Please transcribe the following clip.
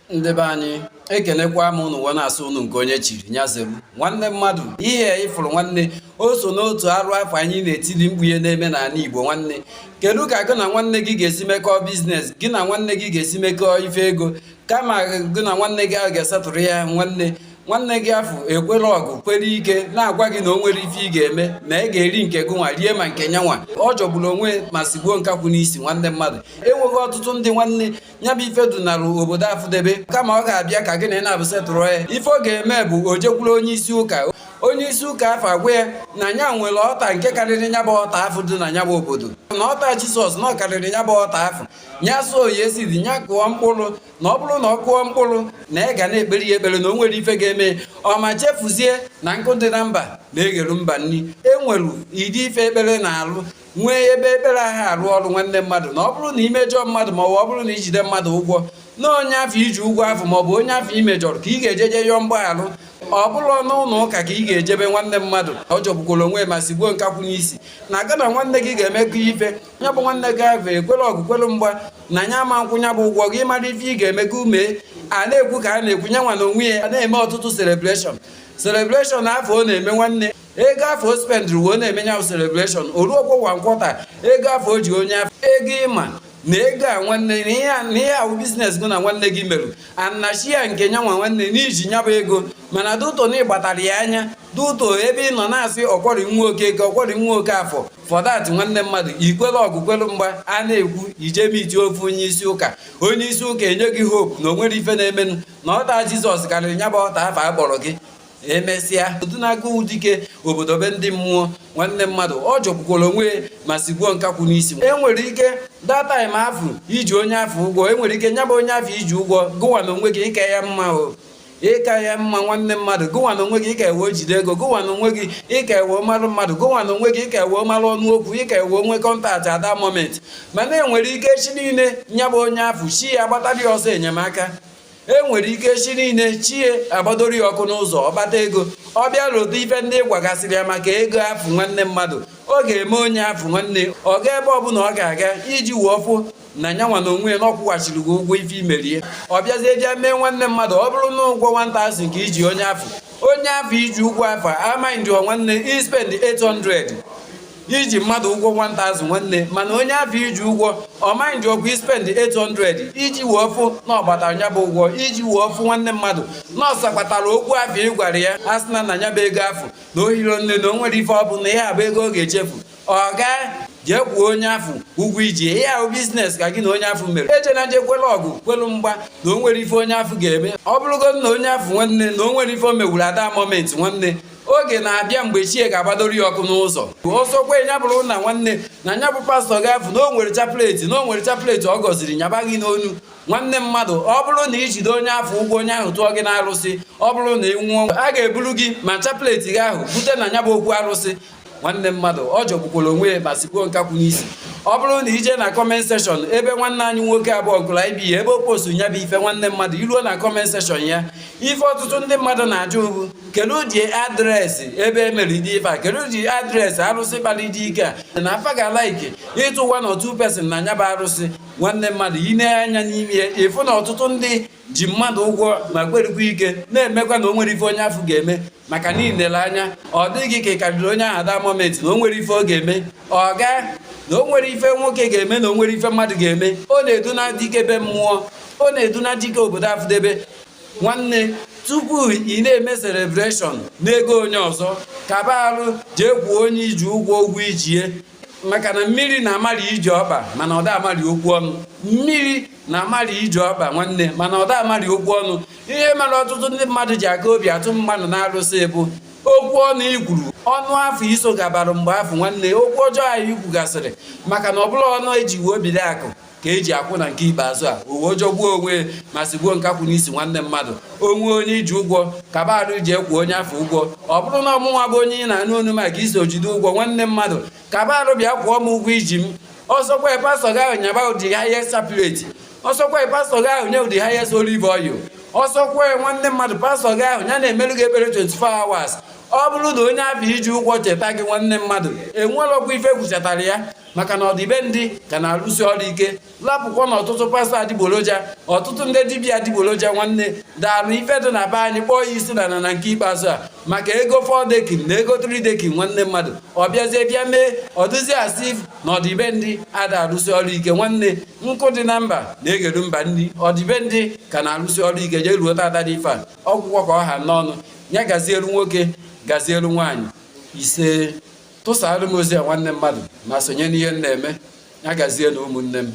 Ndị be anyị ekenekwa m unu wee na-asụ unu nke onye chiri nyazeru nwanne mmadụ ihe ịfụrụ nwanne o so n'otu arụ afọ anyị na-etili mkpu ihe na-eme n'ala Igbo. Nwanne kedu ka gị na nwanne gị ga-esi mekọọ biznes, gị na nwanne gị ga-esi mekọọ ife ego, kama gị na nwanne gị ahụ ga-esatụrụ ya nwanne gị afọ ekwere ọgụ kwere ike na-agwa gị na o nwere ife ị ga-eme na ị ga-eri nke gị nwa rie ma nke nyanwa. Ọ jọgburu onwe ma sigbuo nkakwụ n'isi. Nwanne mmadụ enweghị ọtụtụ ndị nwanne ya bụ ife dunarụ obodo afụdebe, kama ọ ga-abịa ka gị na ị na-abụsetụrụ ya ife ọ ga-eme bụ o jekwuru onye isi ụka. Onye isi ụka afọ agwa ya na nya nwere ọta nke karịrị nya bụ ọta afọ dị na nya bụ obodo, na ọta Jisọs na ọ karịrị nya bụ ọta afọ. Nya so oyi esiri nya kụọ mkpụrụ, na ọ bụrụ na ọ kụọ mkpụrụ na ị ga na-ekpere ya ekpere na o nwere ife ga-eme. Ọ ma chefuzie na nkụ dị na mba na-egheru mba nri. Enwere ịdị ife ekpere na-alụ, nwee ebe ekpere ahụ arụ ọrụ. Nwanne mmadụ na ọ bụrụ na imejọ mmadụ ma ọ bụrụ na ijide mmadụ ụgwọ na onye afọ iji ụgwọ afọ maọbụ onye afọ imejọrọ ka ị ga-ejeje yọọ mgbaghalụ, ọ bụrụ n'ụlọ ụka ka ị ga-ejebe. Nwanne mmadụ ọ jọgbukwara onwe ma sigbuo nkakwụ n'isi na aga na nwanne gị ga-emekọ ife ya bụ nwanne gị ahụ ekwere ọgụ kwere mgba na nya ama nkwụ ya bụ ụgwọ gị mara ife ị ga-emekọ ume. A na-ekwu ka a na-ekwu nya nwa na onwe ya na-eme ọtụtụ celebreshọn afọ ọ na-eme. Nwanne ego afọ o spendịrị wee na-eme nya bụ celebreshọn o ruo kwa nkwọta ego afọ o ji onye afọ ego ịma na ego a nwanne na ihe ahụ biznes gị na nwanne gị merụ anachi ya nke nyanwa nwanne n'iji nya bụ ego. Mana duto na ịgbatara ya anya duto ebe ị nọ na-asị ọkwọrị nwa oke ego ọkwọrị nwa oke afọ fọdat. Nwanne mmadụ ikwere ọgụ kwere mgba a na-ekwu ijebe iti ofe onye isi ụka. Onye isi ụka enye gị hope na o nwere ife na-emenụ na ọta Jizọs karịrị nya bụ ọta afọ akpọrọ gị. Emesịa otu na-agụ dike obodo be ndị mmụọ. Nwanne mmadụ ọ jọgbukwara onwe ma sigbuo nkakwụ n'isi. Enwere ike dataim afọ iji onye afọ ụgwọ, enwere ike nya bụ onye afọ iji ụgwọ gụwa na onwe gị ịka ya mma ịka ya mma. Nwanne mmadụ gụwa na onwe gị ịka ewe jide ego, gụwa na onwe gị ịka ewe marụ mmadụ, gụwa na onwe gị ịka ewe marụ ọnụ okwu, ịka ewe onwe kọntaktị ada moment. Mana enwere ike chi niile nya bụ onye afọ chi ya agbatara ya ọsọ enyemaka. Enwere ike chi niile chie agbadoro ya ọkụ n'ụzọ ọkpata ego, ọ bịa lụta ife ndị gwagasịrị ya maka ego afụ. Nwanne mmadụ ọ ga-eme onye afụ nwanne ọ ga ebe ọbụla ọ ga-aga iji wụọfụ na nyanwa na onwe ya na ọkwụghachiri gị ụgwọ ife imerie. Ọ bịazie bịa mee nwanne mmadụ ọ bụrụ na ụgwọ 1000 ka iji onye afọ iji ụgwọ afọ amaghị nwanne ispend 800 iji mmadụ ụgwọ 1000 nwanne. Mana onye afọ iji ụgwọ ọmaghị ndị ọgwụ ispend 800 iji wụọfụ na ọgbatara nya bụ ụgwọ iji wụọfụ. Nwanne mmadụ na ọsakpatara okwu afọ ị gwara ya a sị na nya bụ ego afọ na ohiro nne na o nwere ife ọ bụ na ihe abụ ego ọ ga-echefu. Ọ ga jee kwuo onye afọ ụgwọ iji ihe ahụ biznes ka gị na onye afọ mere. Ejena je kwere ọgụ kwelu mgba na o nwere ife onye afọ ga-eme. Ọ bụrụgo na onye afọ nwanne na o nwere ife o mewuru ada moment. Nwanne oge na-abịa mgbe chie ga-agbadoro ya ọkụ n'ụzọ. Ọsọkwe nya bụrụ na nwanne na nya bụ pastọ gafụ na o nwere chapleti ọ gọziri nyaba gị n'onu. Nwanne mmadụ ọ bụrụ na ijide onye afọ ụgwọ onye ahụ tụọ gị na arụsị, ọ bụrụ na ị nwụọ a ga-eburu gị ma chapleti gị ahụ bute na nya bụ okwu arụsị. Nwanne mmadụ ọ jọgbukwara onwe ma sigbuo nkakwụ n'isi. Ọ bụrụ na ije na kọment sekshọn ebe nwanne anyị nwoke abụọ nkụla ibi ya ebe o postu nya bụ ife. Nwanne mmadụ iruo na kọment sekshọn ya ife ọtụtụ ndị mmadụ na-ajụ bụ kedu ụdị adreesị ebe emere dị ife a, kedu ụdị adreesị arụsị kpara dị ike a na afa ga-alaiki ịtụ 1 or 2 person na nya bụ arụsị. Nwanne mmadụ ị na-anya n'ime ya ịfụ na ọtụtụ ndị ji mmadụ ụgwọ ma kwerikwa ike na-emekwa na o nwere ife onye afọ ga-eme maka niile anya ọ dịghị ka ị karịrị onye ahụ ada moment na o nwere ife ọ ga-eme. Ọ ga na o nwere ife nwoke ga-eme na o nwere ife mmadụ ga-eme. Ọ na-eduna dike be mmụọ, ọ na-eduna dike obodo afụdebe. Nwanne tupu ị na-eme celebreshọn n'ego onye ọzọ kaba arụ jee kwuo onye iji ụgwọ ijie. Maka na mmiri na-amali iji ọkpa mana ọ da amali okwu ọnụ. Mmiri na-amali iji ọkpa nwanne mana ọ da amali okwu ọnụ. Ihe mere ọtụtụ ndị mmadụ ji aka obi atụ mmadụ na-arụsị bụ okwu ọnụ ikwuru. Ọnụ afọ iso gabara mgbe afọ nwanne okwu ọjọọ anyị kwugasịrị maka na ọ bụla ọnụ eji wee biri akụ ka eji akwụ na nke ikpeazụ a owe jọgbuo onwe ma sigbuo nkakwụ n'isi. Nwanne mmadụ onwe onye iji ụgwọ kaba arụ ji ekwu onye afọ ụgwọ. Ọ bụrụ na ọmụnwa bụ onye ị na-anụ onu maka iso jide ụgwọ. Nwanne mmadụ kaba arụ bịa kwụọ m ụgwọ iji m. Ọsọkwa pastọ gị ahụ nyaba ụdị highest chapleti, ọsọkwa pastọ gị ahụ nye ụdị highest olive oil, ọsọkwa nwanne mmadụ pastọ gị ahụ ya na-emerụ gị ekpere 24 hours. Ọ bụrụ na onye afọ iji ụgwọ cheta gị nwanne mmadụ enwerọkwa ife kwuchatara ya maka na ọdịbendị ka na-arụsi ọrụ ike. Lapụkwa na ọtụtụ pastọ adịgboroja, ọtụtụ ndị dibịa adịgboroja nwanne daalụ ife dị na be anyị kpọọ ya isi na nke ikpeazụ a maka ego 4 dekin na ego 3 dekin nwanne mmadụ ọ bịazie bịa mee ọdụzi asị na ọdịbendị ada arụsi ọrụ ike. Nwanne nkụ dị na mba na-egeru mba nri, ọdịbendị ka na-arụsi ọrụ ike. Jee ruo tata dị ife a ọgwụgwọ ka ọha n'ọnụ ya gazielu nwoke gazielu nwaanyị ise. Tụsara m ozi a nwanne mmadụ ma sonye n'ihe m na-eme ya gazie na ụmụnne m.